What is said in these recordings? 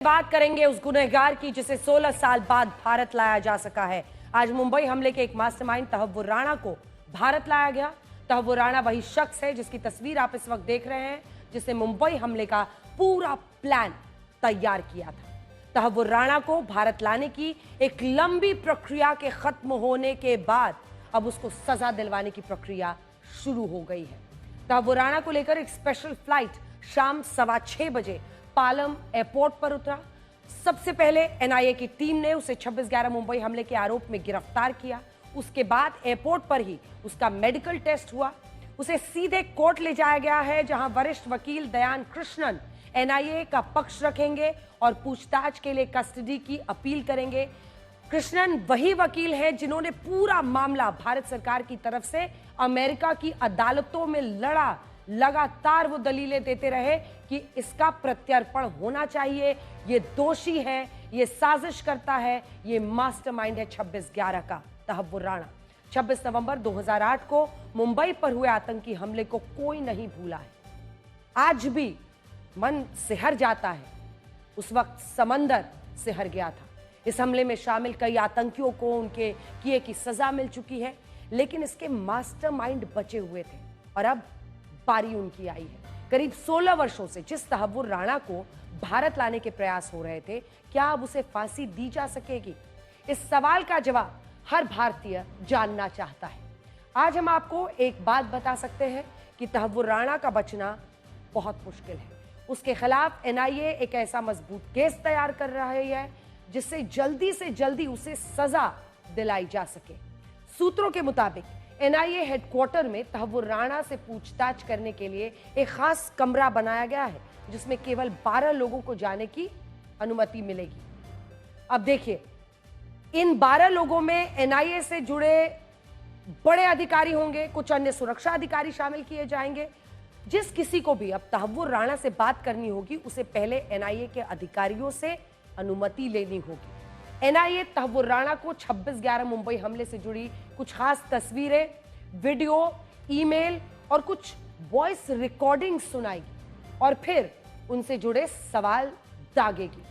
बात करेंगे उस गुनहगार की जिसे 16 साल बाद भारत लाया जा सका है। आज मुंबई हमले के एक मास्टरमाइंड तहव्वुर राणा को भारत लाया गया। तहव्वुर राणा वही शख्स है जिसकी तस्वीर आप इस वक्त देख रहे हैं, जिसने मुंबई हमले का पूरा प्लान तैयार किया था। तहव्वुर राणा को भारत लाने की एक लंबी प्रक्रिया के खत्म होने के बाद अब उसको सजा दिलवाने की प्रक्रिया शुरू हो गई है। तहव्वुर राणा को लेकर एक स्पेशल फ्लाइट शाम 6:15 बजे पालम एयरपोर्ट पर उतरा। सबसे पहले एनआईए की टीम ने उसे 26/11 मुंबई हमले के आरोप में गिरफ्तार किया। उसके बाद एयरपोर्ट पर ही उसका मेडिकल टेस्ट हुआ। उसे सीधे कोर्ट ले जाया गया है, जहां वरिष्ठ वकील दयान कृष्णन एनआईए का पक्ष रखेंगे और पूछताछ के लिए कस्टडी की अपील करेंगे। कृष्णन वही वकील हैं जिन्होंने पूरा मामला भारत सरकार की तरफ से अमेरिका की अदालतों में लड़ा। लगातार वो दलीलें देते रहे कि इसका प्रत्यर्पण होना चाहिए, ये दोषी है, ये साजिश करता है, ये मास्टरमाइंड है 26/11 का तहव्वुर राणा। 26 नवंबर 2008 को मुंबई पर हुए आतंकी हमले को कोई नहीं भूला है। आज भी मन सिहर जाता है। उस वक्त समंदर सिहर गया था। इस हमले में शामिल कई आतंकियों को उनके किए की सजा मिल चुकी है, लेकिन इसके मास्टरमाइंड बचे हुए थे और अब पारी उनकी आई है। करीब 16 वर्षों से जिस तहव्वुर राणा को भारत लाने के प्रयास हो रहे थे, क्या अब उसे फांसी दी जा सकेगी? इस सवाल का जवाब हर भारतीय जानना चाहता है। आज हम आपको एक बात बता सकते हैं कि तहव्वुर राणा का बचना बहुत मुश्किल है। उसके खिलाफ एनआईए एक ऐसा मजबूत केस तैयार कर रही है जिससे जल्दी से जल्दी उसे सजा दिलाई जा सके। सूत्रों के मुताबिक एनआईए हेडक्वार्टर में तहव्वुर राणा से पूछताछ करने के लिए एक खास कमरा बनाया गया है, जिसमें केवल 12 लोगों को जाने की अनुमति मिलेगी। अब देखिए, इन 12 लोगों में एनआईए से जुड़े बड़े अधिकारी होंगे, कुछ अन्य सुरक्षा अधिकारी शामिल किए जाएंगे। जिस किसी को भी अब तहव्वुर राणा से बात करनी होगी, उसे पहले एनआईए के अधिकारियों से अनुमति लेनी होगी। एनआईए तहव्वुर राणा को 26/11 मुंबई हमले से जुड़ी कुछ खास तस्वीरें, वीडियो, ईमेल और कुछ वॉइस रिकॉर्डिंग सुनाएगी और फिर उनसे जुड़े सवाल दागेगी।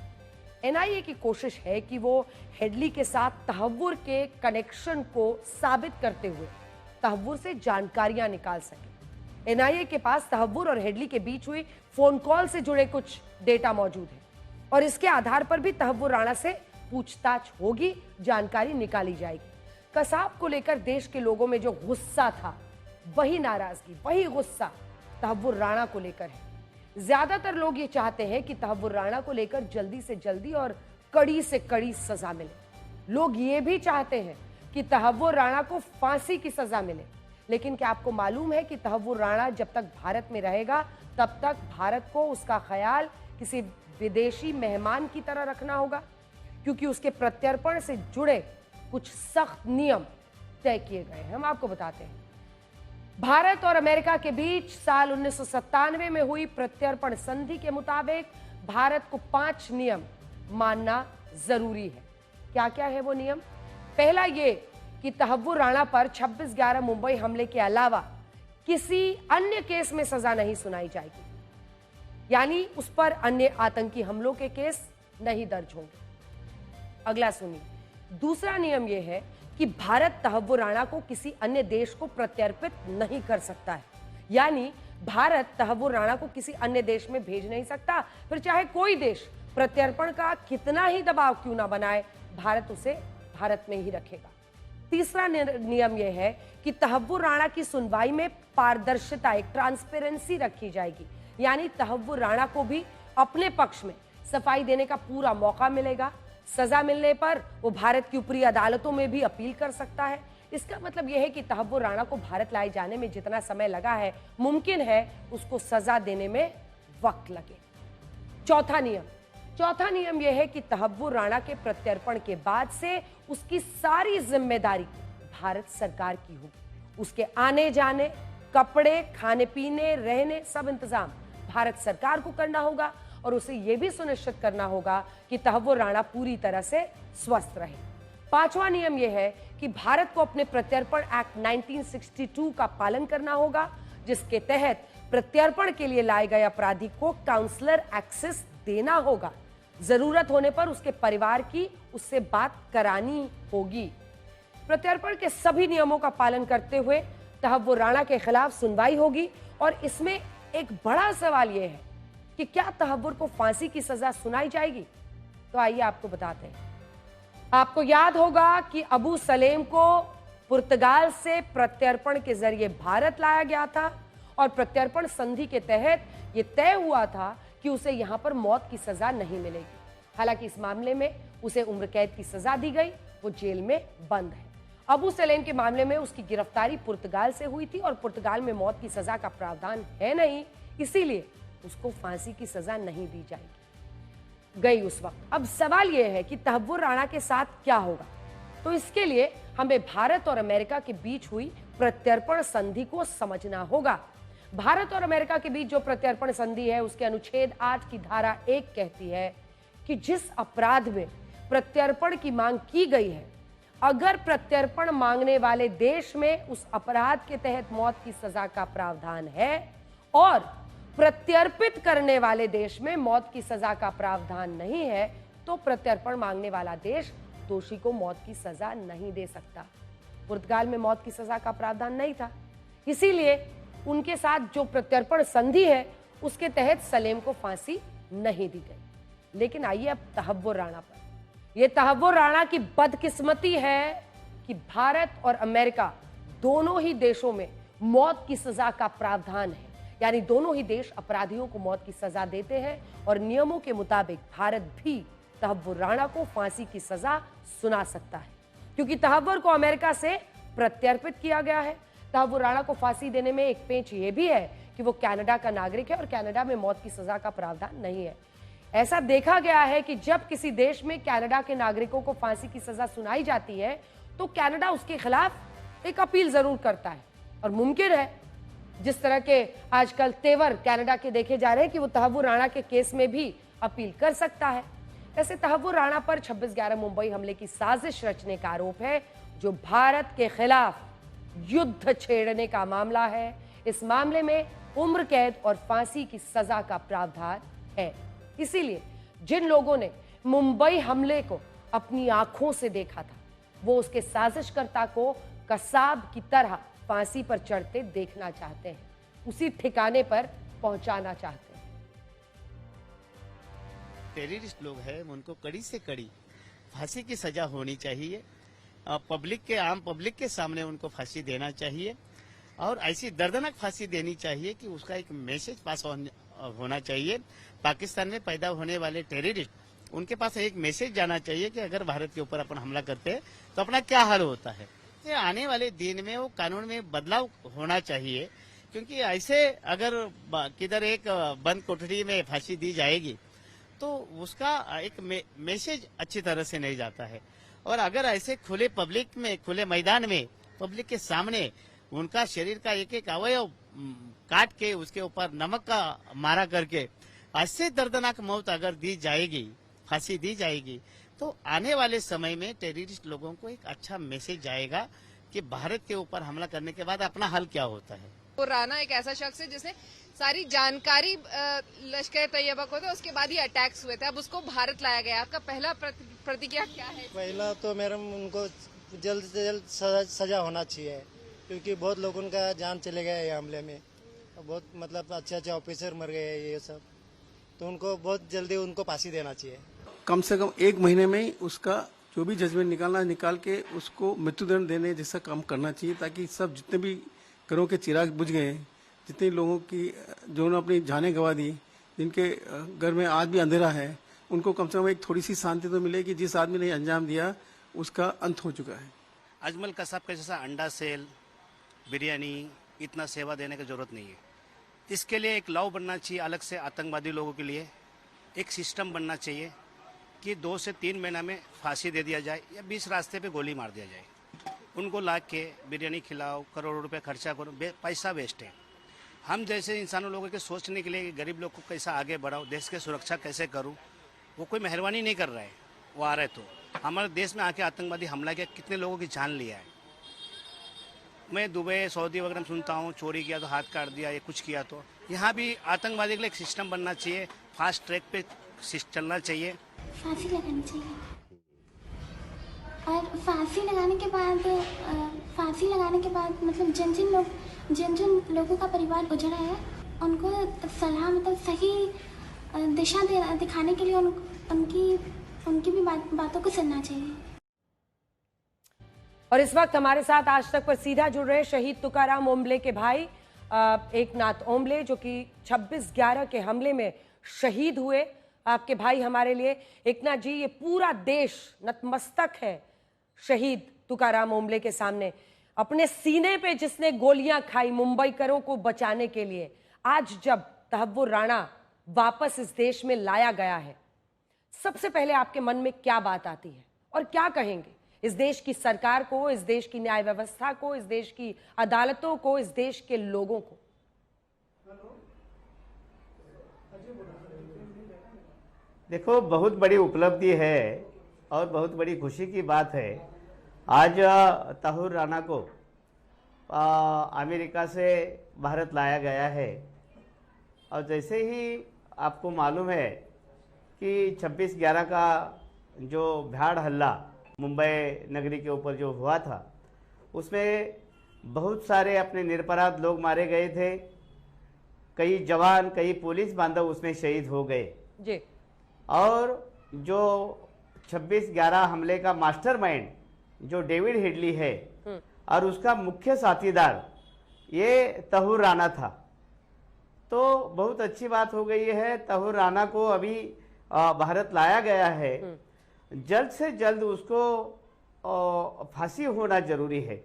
एनआईए की कोशिश है कि वो हेडली के साथ तहव्वुर के कनेक्शन को साबित करते हुए तहव्वुर से जानकारियां निकाल सके। एनआईए के पास तहव्वुर और हेडली के बीच हुई फोन कॉल से जुड़े कुछ डेटा मौजूद है और इसके आधार पर भी तहव्वुर राणा से पूछताछ होगी, जानकारी निकाली जाएगी। कसाब को लेकर देश के लोगों में जो गुस्सा था, वही नाराजगी, वही गुस्सा तहव्वुर राणा को लेकर है। ज्यादातर लोग ये चाहते हैं कि तहव्वुर राणा को लेकर जल्दी से जल्दी और कड़ी से कड़ी सजा मिले। लोग ये भी चाहते हैं कि तहव्वुर राणा को फांसी की सजा मिले। लेकिन क्या आपको मालूम है कि तहव्वुर राणा जब तक भारत में रहेगा, तब तक भारत को उसका ख्याल किसी विदेशी मेहमान की तरह रखना होगा, क्योंकि उसके प्रत्यर्पण से जुड़े कुछ सख्त नियम तय किए गए हैं। हम आपको बताते हैं, भारत और अमेरिका के बीच साल 1997 में हुई प्रत्यर्पण संधि के मुताबिक भारत को 5 नियम मानना जरूरी है। क्या क्या है वो नियम? पहला ये कि तहव्वुर राणा पर 26/11 मुंबई हमले के अलावा किसी अन्य केस में सजा नहीं सुनाई जाएगी, यानी उस पर अन्य आतंकी हमलों के केस नहीं दर्ज होंगे। अगला सुनिए, दूसरा नियम यह है कि भारत तहव्वुर राणा को किसी अन्य देश को प्रत्यर्पित नहीं कर सकता है, यानी भारत तहव्वुर राणा को किसी अन्य देश में भेज नहीं सकता। फिर चाहे कोई देश प्रत्यर्पण का कितना ही दबाव क्यों ना बनाए, भारत उसे भारत में ही रखेगा। तीसरा नियम यह है कि तहव्वुर राणा की सुनवाई में पारदर्शिता, एक ट्रांसपेरेंसी रखी जाएगी, यानी तहव्वुर राणा को भी अपने पक्ष में सफाई देने का पूरा मौका मिलेगा। सजा मिलने पर वो भारत की ऊपरी अदालतों में भी अपील कर सकता है। इसका मतलब यह है कि तहव्वुर राणा को भारत लाए जाने में जितना समय लगा है, मुमकिन है उसको सजा देने में वक्त लगे। चौथा नियम यह है कि तहव्वुर राणा के प्रत्यर्पण के बाद से उसकी सारी जिम्मेदारी भारत सरकार की होगी। उसके आने जाने, कपड़े, खाने पीने, रहने, सब इंतजाम भारत सरकार को करना होगा और उसे यह भी सुनिश्चित करना होगा कि तहव्वुर राणा पूरी तरह से स्वस्थ रहे। 5वां नियम यह है कि भारत को अपने प्रत्यर्पण एक्ट 1962 का पालन करना होगा, जिसके तहत प्रत्यर्पण के लिए लाए गए अपराधी को काउंसलर एक्सेस देना होगा। जरूरत होने पर उसके परिवार की उससे बात करानी होगी। प्रत्यर्पण के सभी नियमों का पालन करते हुए तहव्वुर राणा के खिलाफ सुनवाई होगी और इसमें एक बड़ा सवाल यह है कि क्या तहव्वुर को फांसी की सजा सुनाई जाएगी। तो आइए आपको बताते हैं। आपको याद होगा कि अबू सलेम को पुर्तगाल से प्रत्यर्पण के जरिए भारत लाया गया था और प्रत्यर्पण संधि के तहत यह तय हुआ था कि उसे यहां पर मौत की सजा नहीं मिलेगी। हालांकि इस मामले में उसे उम्र कैद की सजा दी गई, वो जेल में बंद है। अबू सलेम के मामले में उसकी गिरफ्तारी पुर्तगाल से हुई थी और पुर्तगाल में मौत की सजा का प्रावधान है नहीं, इसीलिए उसको फांसी की सजा नहीं दी जाएगी गई उस वक्त। अब सवाल यह है कि तहव्वुर राणा के साथ क्या होगा। तो इसके लिए हमें भारत और अमेरिका के बीच हुई प्रत्यर्पण संधि को समझना होगा। भारत और अमेरिका के बीच जो प्रत्यर्पण संधि है उसके अनुच्छेद 8 की धारा 1 कहती है कि जिस अपराध में प्रत्यर्पण की मांग की गई है, अगर प्रत्यर्पण मांगने वाले देश में उस अपराध के तहत मौत की सजा का प्रावधान है और प्रत्यर्पित करने वाले देश में मौत की सजा का प्रावधान नहीं है, तो प्रत्यर्पण मांगने वाला देश दोषी को मौत की सजा नहीं दे सकता। पुर्तगाल में मौत की सजा का प्रावधान नहीं था, इसीलिए उनके साथ जो प्रत्यर्पण संधि है उसके तहत सलेम को फांसी नहीं दी गई। लेकिन आइए अब तहव्वुर राणा पर। यह तहव्वुर राणा की बदकिस्मती है कि भारत और अमेरिका दोनों ही देशों में मौत की सजा का प्रावधान है, यानी दोनों ही देश अपराधियों को मौत की सजा देते हैं और नियमों के मुताबिक भारत भी तहव्वुर राणा को फांसी की सजा सुना सकता है, क्योंकि तहव्वुर को अमेरिका से प्रत्यर्पित किया गया है। तहव्वुर राणा को फांसी देने में एक पेंच यह भी है कि वो कनाडा का नागरिक है और कनाडा में मौत की सजा का प्रावधान नहीं है। ऐसा देखा गया है कि जब किसी देश में कनाडा के नागरिकों को फांसी की सजा सुनाई जाती है तो कनाडा उसके खिलाफ एक अपील जरूर करता है और मुमकिन है जिस तरह के आजकल तेवर कनाडा के देखे जा रहे हैं कि वो तहव्वुर राणा के केस में भी अपील कर सकता है। ऐसे तहव्वुर राणा पर 26/11 मुंबई हमले की साजिश रचने का आरोप है, जो भारत के खिलाफ युद्ध छेड़ने का मामला है। इस मामले में उम्र कैद और फांसी की सजा का प्रावधान है। इसीलिए जिन लोगों ने मुंबई हमले को अपनी आंखों से देखा था, वो उसके साजिशकर्ता को कसाब की तरह फांसी पर चढ़ते देखना चाहते हैं, उसी ठिकाने पर पहुंचाना चाहते हैं। टेररिस्ट लोग हैं, उनको कड़ी से कड़ी फांसी की सजा होनी चाहिए। आम पब्लिक के सामने उनको फांसी देना चाहिए और ऐसी दर्दनाक फांसी देनी चाहिए कि उसका एक मैसेज पास होना चाहिए। पाकिस्तान में पैदा होने वाले टेररिस्ट, उनके पास एक मैसेज जाना चाहिए कि अगर भारत के ऊपर अपन हमला करते हैं तो अपना क्या हाल होता है। ये आने वाले दिन में वो कानून में बदलाव होना चाहिए, क्योंकि ऐसे अगर किधर एक बंद कोठरी में फांसी दी जाएगी तो उसका एक मैसेज अच्छी तरह से नहीं जाता है। और अगर ऐसे खुले पब्लिक में, खुले मैदान में, पब्लिक के सामने उनका शरीर का एक एक अवयव काट के उसके ऊपर नमक का मारा करके ऐसे दर्दनाक मौत अगर दी जाएगी, फांसी दी जाएगी, तो आने वाले समय में टेररिस्ट लोगों को एक अच्छा मैसेज जाएगा कि भारत के ऊपर हमला करने के बाद अपना हल क्या होता है। तो राणा एक ऐसा शख्स है जिसने सारी जानकारी लश्कर तैयबा को थे, उसके बाद ही अटैक्स हुए थे। अब उसको भारत लाया गया। आपका पहला प्रतिक्रिया क्या है? पहला तो मैडम उनको जल्द से जल्द सजा होना चाहिए, क्योंकि बहुत लोगों का जान चले गया ये हमले में। बहुत मतलब अच्छे ऑफिसर मर गए ये सब, तो उनको बहुत जल्दी उनको फांसी देना चाहिए। कम से कम 1 महीने में ही उसका जो भी जजमेंट निकाल के उसको मृत्युदंड देने जैसा काम करना चाहिए, ताकि सब जितने भी घरों के चिराग बुझ गए, जितने लोगों की जो अपनी जानें गंवा दी, जिनके घर में आज भी अंधेरा है, उनको कम से कम एक थोड़ी सी शांति तो मिले कि जिस आदमी ने अंजाम दिया उसका अंत हो चुका है। अजमल कसाब का जैसा अंडा सेल, बिरयानी इतना सेवा देने की जरूरत नहीं है। इसके लिए एक लॉ बनना चाहिए अलग से, आतंकवादी लोगों के लिए एक सिस्टम बनना चाहिए कि 2 से 3 महीना में फांसी दे दिया जाए या 20 रास्ते पे गोली मार दिया जाए। उनको ला के बिरयानी खिलाओ, करोड़ों रुपए खर्चा करो, पैसा वेस्ट है। हम जैसे इंसानों लोगों के सोचने के लिए कि गरीब लोग को कैसा आगे बढ़ाओ, देश की सुरक्षा कैसे करूं, वो कोई मेहरबानी नहीं कर रहा है। वो आ रहे तो हमारे देश में आके आतंकवादी हमला किया, कितने लोगों की जान लिया है। मैं दुबई, सऊदी वगैरह में सुनता हूँ चोरी किया तो हाथ काट दिया, ये कुछ किया तो। यहाँ भी आतंकवादी के लिए एक सिस्टम बनना चाहिए, फास्ट ट्रैक पे चलना चाहिए। फांसी लगानी चाहिए। और फांसी लगाने के बाद मतलब जिन लोगों का परिवार गुजरा है उनको सलाह मतलब सही दिशा दिखाने के लिए उनकी भी बातों को सुनना चाहिए। और इस वक्त हमारे साथ आज तक पर सीधा जुड़ रहे शहीद तुकाराम ओम्बले के भाई एकनाथ ओम्बले, जो कि 26/11 के हमले में शहीद हुए। आपके भाई हमारे लिए। एकनाथ जी, ये पूरा देश नतमस्तक है शहीद तुकाराम ओम्बले के सामने। अपने सीने पे जिसने गोलियां खाई मुंबईकरों को बचाने के लिए, आज जब तहव्वुर राणा वापस इस देश में लाया गया है, सबसे पहले आपके मन में क्या बात आती है और क्या कहेंगे इस देश की सरकार को, इस देश की न्याय व्यवस्था को, इस देश की अदालतों को, इस देश के लोगों को? देखो, बहुत बड़ी उपलब्धि है और बहुत बड़ी खुशी की बात है। आज तहव्वुर राणा को अमेरिका से भारत लाया गया है। और जैसे ही आपको मालूम है कि 26/11 का जो भयाड़ हल्ला मुंबई नगरी के ऊपर जो हुआ था, उसमें बहुत सारे अपने निरपराध लोग मारे गए थे। कई जवान, कई पुलिस बांधव उसमें शहीद हो गए जी। और जो 26/11 हमले का मास्टरमाइंड जो डेविड हेडली है और उसका मुख्य साथीदार ये तहव्वुर राणा था। तो बहुत अच्छी बात हो गई है, तहव्वुर राणा को अभी भारत लाया गया है। जल्द से जल्द उसको फांसी होना जरूरी है।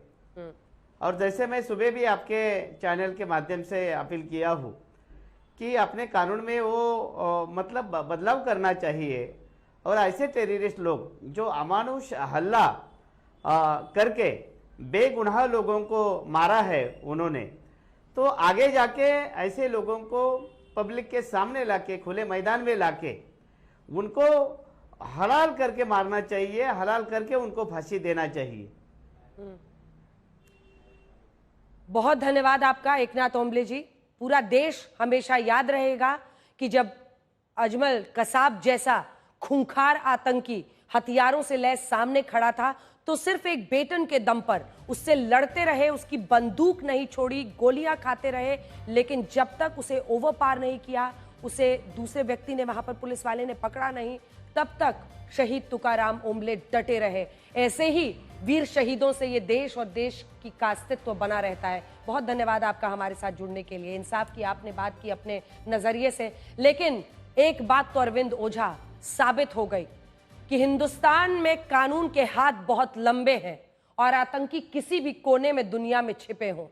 और जैसे मैं सुबह भी आपके चैनल के माध्यम से अपील किया हूँ कि अपने कानून में वो मतलब बदलाव करना चाहिए और ऐसे टेररिस्ट लोग जो अमानुष हल्ला करके बेगुनाह लोगों को मारा है उन्होंने, तो आगे जाके ऐसे लोगों को पब्लिक के सामने लाके, खुले मैदान में लाके उनको हलाल करके मारना चाहिए, हलाल करके उनको फांसी देना चाहिए। बहुत धन्यवाद आपका एकनाथ ओम्बले जी। पूरा देश हमेशा याद रहेगा कि जब अजमल कसाब जैसा खूंखार आतंकी हथियारों से लैस सामने खड़ा था, तो सिर्फ एक बेटन के दम पर उससे लड़ते रहे, उसकी बंदूक नहीं छोड़ी, गोलियां खाते रहे, लेकिन जब तक उसे ओवर पार नहीं किया, उसे दूसरे व्यक्ति ने, वहां पर पुलिस वाले ने पकड़ा नहीं, तब तक शहीद तुकाराम ओम्बले डटे रहे। ऐसे ही वीर शहीदों से ये देश और देश की का अस्तित्व बना रहता है। बहुत धन्यवाद आपका हमारे साथ जुड़ने के लिए। इंसाफ की आपने बात की अपने नजरिए से, लेकिन एक बात तो अरविंद ओझा साबित हो गई कि हिंदुस्तान में कानून के हाथ बहुत लंबे हैं और आतंकी किसी भी कोने में दुनिया में छिपे हों,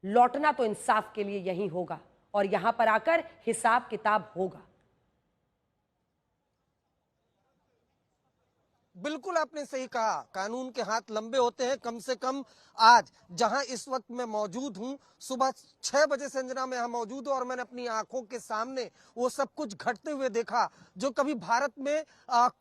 लौटना तो इंसाफ के लिए यही होगा और यहां पर आकर हिसाब किताब होगा। बिल्कुल आपने सही कहा, कानून के हाथ लंबे होते हैं। कम से कम आज जहां इस वक्त मैं मौजूद हूं, सुबह 6 बजे संजना में यहां मौजूद हूं और मैंने अपनी आंखों के सामने वो सब कुछ घटते हुए देखा जो कभी भारत में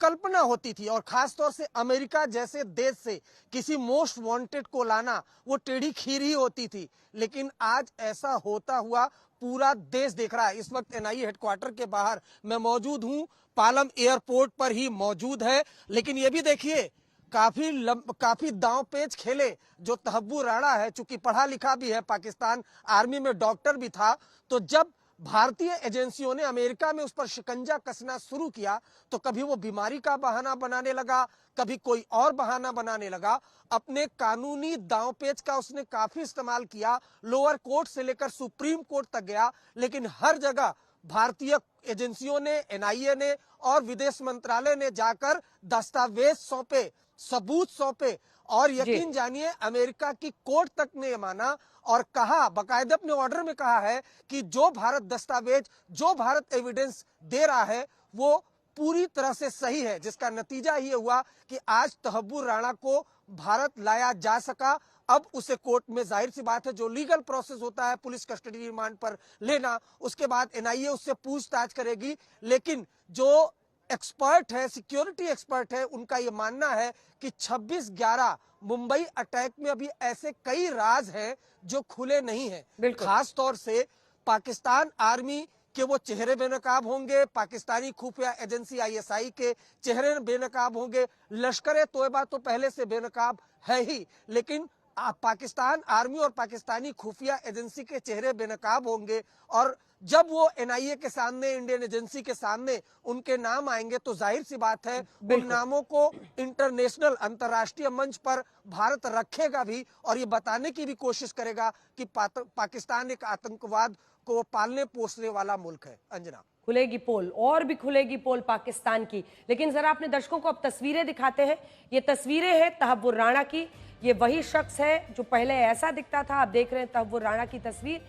कल्पना होती थी। और खासतौर से अमेरिका जैसे देश से किसी मोस्ट वांटेड को लाना वो टेढ़ी खीर ही होती थी, लेकिन आज ऐसा होता हुआ पूरा देश देख रहा है। इस वक्त एनआईए हेडक्वार्टर के बाहर मैं मौजूद हूं, पालम एयरपोर्ट पर ही मौजूद है। लेकिन ये भी देखिए, काफी दांव पेच खेले जो तहव्वुर राणा है, चूंकि पढ़ा लिखा भी है, पाकिस्तान आर्मी में डॉक्टर भी था, तो जब भारतीय एजेंसियों ने अमेरिका में उस पर शिकंजा कसना शुरू किया तो कभी वो बीमारी का बहाना बनाने लगा, कभी कोई और बहाना बनाने लगा। अपने कानूनी दांवपेच का उसने काफी इस्तेमाल किया, लोअर कोर्ट से लेकर सुप्रीम कोर्ट तक गया, लेकिन हर जगह भारतीय एजेंसियों ने, एनआईए ने और विदेश मंत्रालय ने जाकर दस्तावेज सौंपे, सबूत सौंपे और यकीन जानिए अमेरिका की कोर्ट तक ने माना और कहा, बाकायदा अपने ऑर्डर में कहा है कि जो भारत दस्तावेज, जो भारत एविडेंस दे रहा है वो पूरी तरह से सही है, जिसका नतीजा ये हुआ कि आज तहव्वुर राणा को भारत लाया जा सका। अब उसे कोर्ट में, जाहिर सी बात है, जो लीगल प्रोसेस होता है पुलिस कस्टडी रिमांड पर लेना, उसके बाद एनआईए उससे पूछताछ करेगी। लेकिन जो एक्सपर्ट है, सिक्योरिटी एक्सपर्ट है, उनका ये मानना है कि 26/11 मुंबई अटैक में अभी ऐसे कई राज हैं जो खुले नहीं हैं। खास तौर से पाकिस्तान आर्मी कि वो चेहरे बेनकाब होंगे, पाकिस्तानी खुफिया एजेंसी ISI के चेहरे बेनकाब होंगे। लश्कर तोयबा तो पहले से बेनकाब है ही, लेकिन पाकिस्तान आर्मी और पाकिस्तानी खुफिया एजेंसी के चेहरे बेनकाब होंगे और जब वो NIA के सामने, इंडियन एजेंसी के सामने उनके नाम आएंगे तो जाहिर सी बात है उन नामों को इंटरनेशनल, अंतर्राष्ट्रीय मंच पर भारत रखेगा भी और ये बताने की भी कोशिश करेगा कि पाकिस्तान एक आतंकवाद को पालने पोसने वाला मुल्क है। अंजना, खुलेगी पोल और भी खुलेगी पोल पाकिस्तान की। लेकिन जरा अपने दर्शकों को अब तस्वीरें दिखाते हैं। ये तस्वीरें हैं तहव्वुर राणा की। ये वही शख्स है जो पहले ऐसा दिखता था। आप देख रहे हैं तहव्वुर राणा की तस्वीर,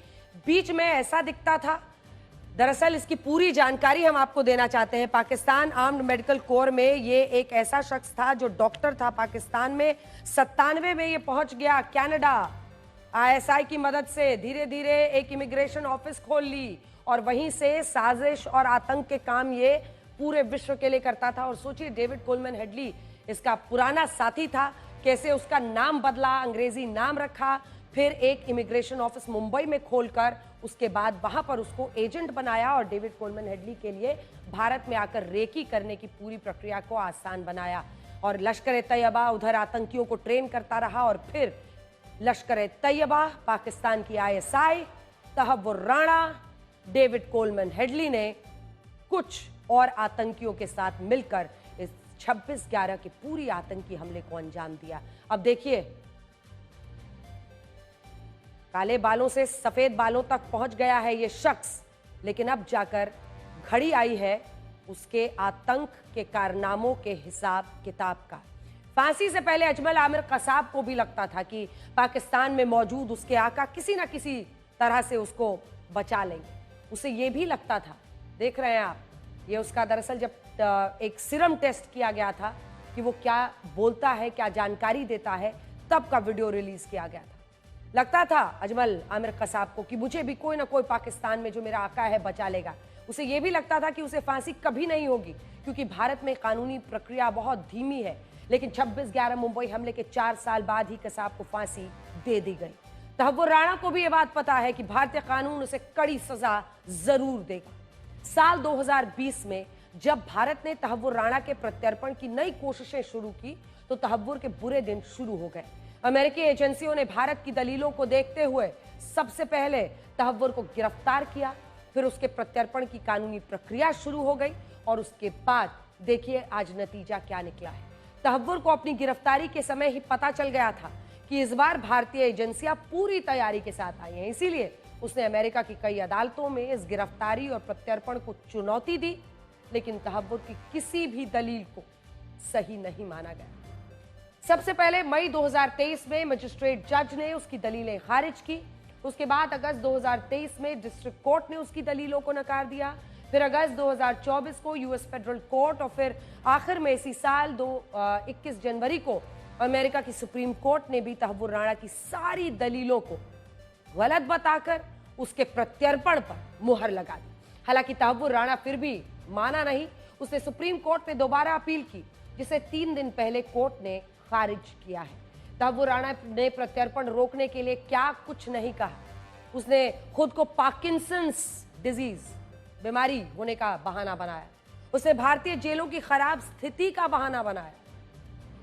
बीच में ऐसा दिखता था। दरअसल इसकी पूरी जानकारी हम आपको देना चाहते हैं। पाकिस्तान आर्म्ड मेडिकल कोर में ये एक ऐसा शख्स था जो डॉक्टर था पाकिस्तान में। 97 में ये पहुंच गया कनाडा। ISI की मदद से धीरे धीरे एक इमिग्रेशन ऑफिस खोल ली और वहीं से साजिश और आतंक के काम ये पूरे विश्व के लिए करता था। और सोचिए, डेविड कोलमैन हेडली इसका पुराना साथी था, कैसे उसका नाम बदला, अंग्रेजी नाम रखा, फिर एक इमिग्रेशन ऑफिस मुंबई में खोलकर उसके बाद वहां पर उसको एजेंट बनाया और डेविड कोलमैन हेडली के लिए भारत में आकर रेकी करने की पूरी प्रक्रिया को आसान बनाया। और लश्कर तैयबा उधर आतंकियों को ट्रेन करता रहा और फिर लश्कर तैयबा, पाकिस्तान की ISI, Tahawwur Rana, David Coleman Headley ने कुछ और आतंकियों के साथ मिलकर इस 26/11 के पूरी आतंकी हमले को अंजाम दिया। अब देखिए, काले बालों से सफेद बालों तक पहुंच गया है ये शख्स, लेकिन अब जाकर घड़ी आई है उसके आतंक के कारनामों के हिसाब किताब का। फांसी से पहले अजमल आमिर कसाब को भी लगता था कि पाकिस्तान में मौजूद उसके आका किसी ना किसी तरह से उसको बचा लेंगे। उसे ये भी लगता था, देख रहे हैं आप, ये उसका दरअसल जब एक सीरम टेस्ट किया गया था कि वो क्या बोलता है, क्या जानकारी देता है, तब का वीडियो रिलीज किया गया था। लगता था अजमल आमिर कसाब को कि मुझे भी कोई ना कोई पाकिस्तान में जो मेरा आका है बचा लेगा। उसे यह भी लगता था कि उसे फांसी कभी नहीं होगी क्योंकि भारत में कानूनी प्रक्रिया बहुत धीमी है। लेकिन 26/11 मुंबई हमले के 4 साल बाद ही कसाब को फांसी दे दी गई। तहव्वुर राणा को भी यह बात पता है कि भारतीय कानून उसे कड़ी सजा जरूर देगा। साल 2020 में जब भारत ने तहव्वुर राणा के प्रत्यर्पण की नई कोशिशें शुरू की तो तहव्वुर के बुरे दिन शुरू हो गए। अमेरिकी एजेंसियों ने भारत की दलीलों को देखते हुए सबसे पहले तहव्वुर को गिरफ्तार किया, फिर उसके प्रत्यर्पण की कानूनी प्रक्रिया शुरू हो गई और उसके बाद देखिए आज नतीजा क्या निकला है। तहव्वुर को अपनी गिरफ्तारी के समय ही पता चल गया था कि इस बार भारतीय एजेंसियां पूरी तैयारी के साथ आई हैं, इसीलिए उसने अमेरिका की कई अदालतों में इस गिरफ्तारी और प्रत्यर्पण को चुनौती दी, लेकिन तहव्वुर की किसी भी दलील को सही नहीं माना गया। सबसे पहले मई 2023 में मजिस्ट्रेट जज ने उसकी दलीलें खारिज की। उसके बाद अगस्त 2023 में डिस्ट्रिक्ट कोर्ट ने उसकी दलीलों को नकार दिया। फिर अगस्त 2024 को यूएस फेडरल कोर्ट और फिर आखिर में इसी साल 21 जनवरी को अमेरिका की सुप्रीम कोर्ट ने भी तहव्वुर राणा की सारी दलीलों को गलत बताकर उसके प्रत्यर्पण पर मुहर लगा दी। हालांकि तहव्वुर राणा फिर भी माना नहीं। उसने सुप्रीम कोर्ट में दोबारा अपील की, जिसे 3 दिन पहले कोर्ट ने खारिज किया है। तहव्वुर राणा ने प्रत्यर्पण रोकने के लिए क्या कुछ नहीं कहा। उसने खुद को पार्किंसंस डिजीज बीमारी होने का बहाना बनाया। उसने भारतीय जेलों की खराब स्थिति का बहाना बनाया।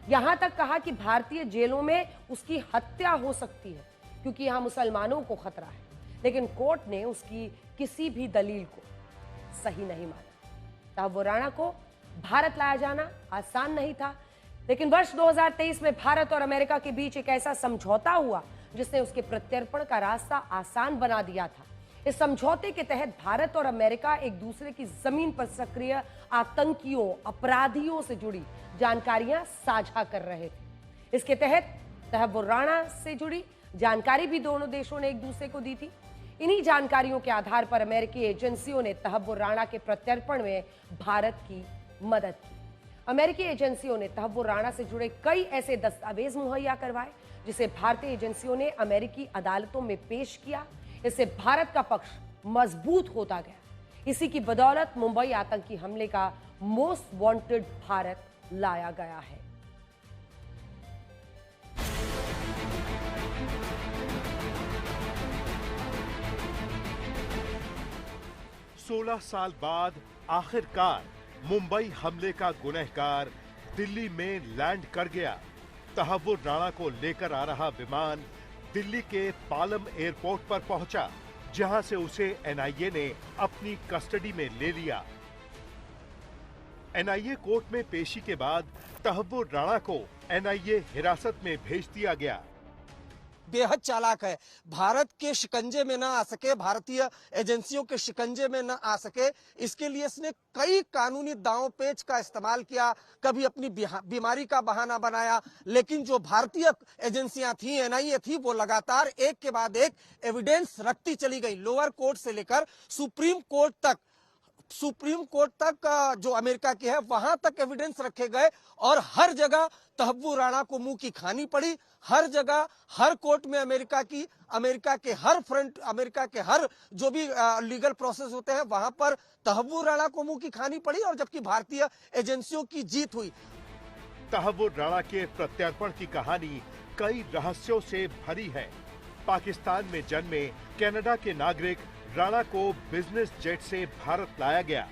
यहां तक कहा कि भारतीय जेलों में उसकी हत्या हो सकती है क्योंकि यहां मुसलमानों को खतरा है। लेकिन कोर्ट ने उसकी किसी भी दलील को सही नहीं माना। तहव्वुर राणा को भारत लाया जाना आसान नहीं था, लेकिन वर्ष 2023 में भारत और अमेरिका के बीच एक ऐसा समझौता हुआ जिसने उसके प्रत्यर्पण का रास्ता आसान बना दिया था। इस समझौते के तहत भारत और अमेरिका एक दूसरे की जमीन पर सक्रिय आतंकियों, अपराधियों से जुड़ी जानकारियां साझा कर रहे थे। इसके तहत तहव्वुर राणा से जुड़ी जानकारी भी दोनों देशों ने एक दूसरे को दी थी। इन्हीं जानकारियों के आधार पर अमेरिकी एजेंसियों ने तहव्वुर राणा के प्रत्यर्पण में भारत की मदद की। अमेरिकी एजेंसियों ने तहव्वुर राणा से जुड़े कई ऐसे दस्तावेज मुहैया करवाए जिसे भारतीय एजेंसियों ने अमेरिकी अदालतों में पेश किया। इससे भारत का पक्ष मजबूत होता गया। इसी की बदौलत मुंबई आतंकी हमले का मोस्ट वांटेड भारत लाया गया है। 16 साल बाद आखिरकार मुंबई हमले का गुनहगार दिल्ली में लैंड कर गया। तहव्वुर राणा को लेकर आ रहा विमान दिल्ली के पालम एयरपोर्ट पर पहुंचा, जहां से उसे एनआईए ने अपनी कस्टडी में ले लिया। एनआईए कोर्ट में पेशी के बाद तहव्वुर राणा को एनआईए हिरासत में भेज दिया गया। बेहद चालाक है, भारत के शिकंजे में ना आ सके, भारतीय एजेंसियों के शिकंजे में ना आ सके, इसके लिए इसने कई कानूनी दांव पेच का इस्तेमाल किया। कभी अपनी बीमारी का बहाना बनाया, लेकिन जो भारतीय एजेंसियां थी, एनआईए थी, वो लगातार एक के बाद एक एविडेंस रखती चली गई। लोअर कोर्ट से लेकर सुप्रीम कोर्ट तक जो अमेरिका की है, वहां तक एविडेंस रखे गए और हर जगह तहव्वुर राणा को मुंह की खानी पड़ी। हर जगह, हर कोर्ट में अमेरिका के हर जो भी लीगल प्रोसेस होते हैं, वहां पर तहव्वुर राणा को मुंह की खानी पड़ी, और जबकि भारतीय एजेंसियों की जीत हुई। तहव्वुर राणा के प्रत्यर्पण की कहानी कई रहस्यों से भरी है। पाकिस्तान में जन्मे कनाडा के नागरिक राणा को बिजनेस जेट से भारत लाया गया।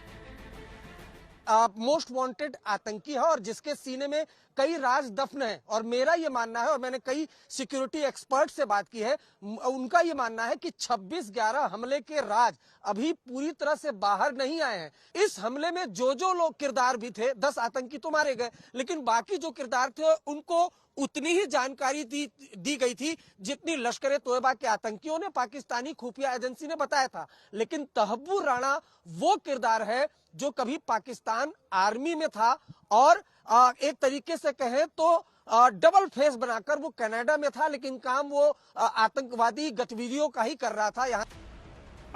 मोस्ट वांटेड आतंकी है और जिसके सीने में कई राज दफन है। और मेरा ये मानना है, और मैंने कई सिक्योरिटी एक्सपर्ट से बात की है, उनका ये मानना है कि 26/11 हमले के राज अभी पूरी तरह से बाहर नहीं आए हैं। इस हमले में जो लोग किरदार भी थे, 10 आतंकी तो मारे गए, लेकिन बाकी जो किरदार थे उनको उतनी ही जानकारी दी गई थी जितनी लश्कर ए तोयबा के आतंकियों ने, पाकिस्तानी खुफिया एजेंसी ने बताया था। लेकिन तहव्वुर राणा वो किरदार है जो कभी पाकिस्तान आर्मी में था और एक तरीके से कहें तो डबल फेस बनाकर वो कनाडा में था, लेकिन काम वो आतंकवादी गतिविधियों का ही कर रहा था। यहाँ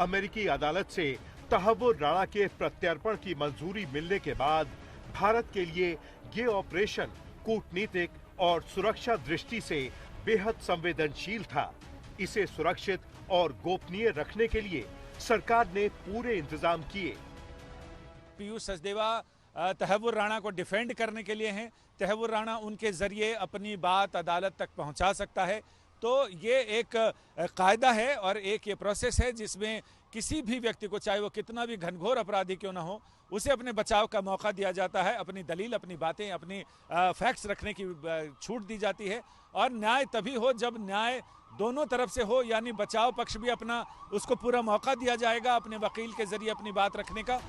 अमेरिकी अदालत से तहव्वुर राणा के प्रत्यर्पण की मंजूरी मिलने के बाद भारत के लिए ये ऑपरेशन कूटनीतिक और सुरक्षा दृष्टि से बेहद संवेदनशील था। इसे सुरक्षित और गोपनीय रखने के लिए सरकार ने पूरे इंतजाम किए। पीयूष सचदेवा तहव्वुर राणा को डिफेंड करने के लिए हैं। तहव्वुर राणा उनके जरिए अपनी बात अदालत तक पहुंचा सकता है। तो ये एक कायदा है और एक ये प्रोसेस है जिसमें किसी भी व्यक्ति को, चाहे वो कितना भी घनघोर अपराधी क्यों ना हो, उसे अपने बचाव का मौका दिया जाता है। अपनी दलील, अपनी बातें, अपनी फैक्ट्स रखने की छूट दी जाती है। और न्याय तभी हो जब न्याय दोनों तरफ से हो, यानी बचाव पक्ष भी अपना, उसको पूरा मौका दिया जाएगा अपने वकील के जरिए अपनी बात रखने का।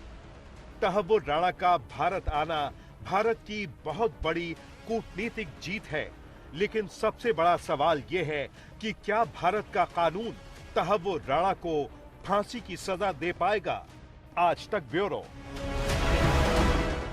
तहव्वुर राणा का भारत आना भारत की बहुत बड़ी कूटनीतिक जीत है, लेकिन सबसे बड़ा सवाल ये है कि क्या भारत का कानून तहव्वुर राणा को फांसी की सजा दे पाएगा? आज तक ब्यूरो।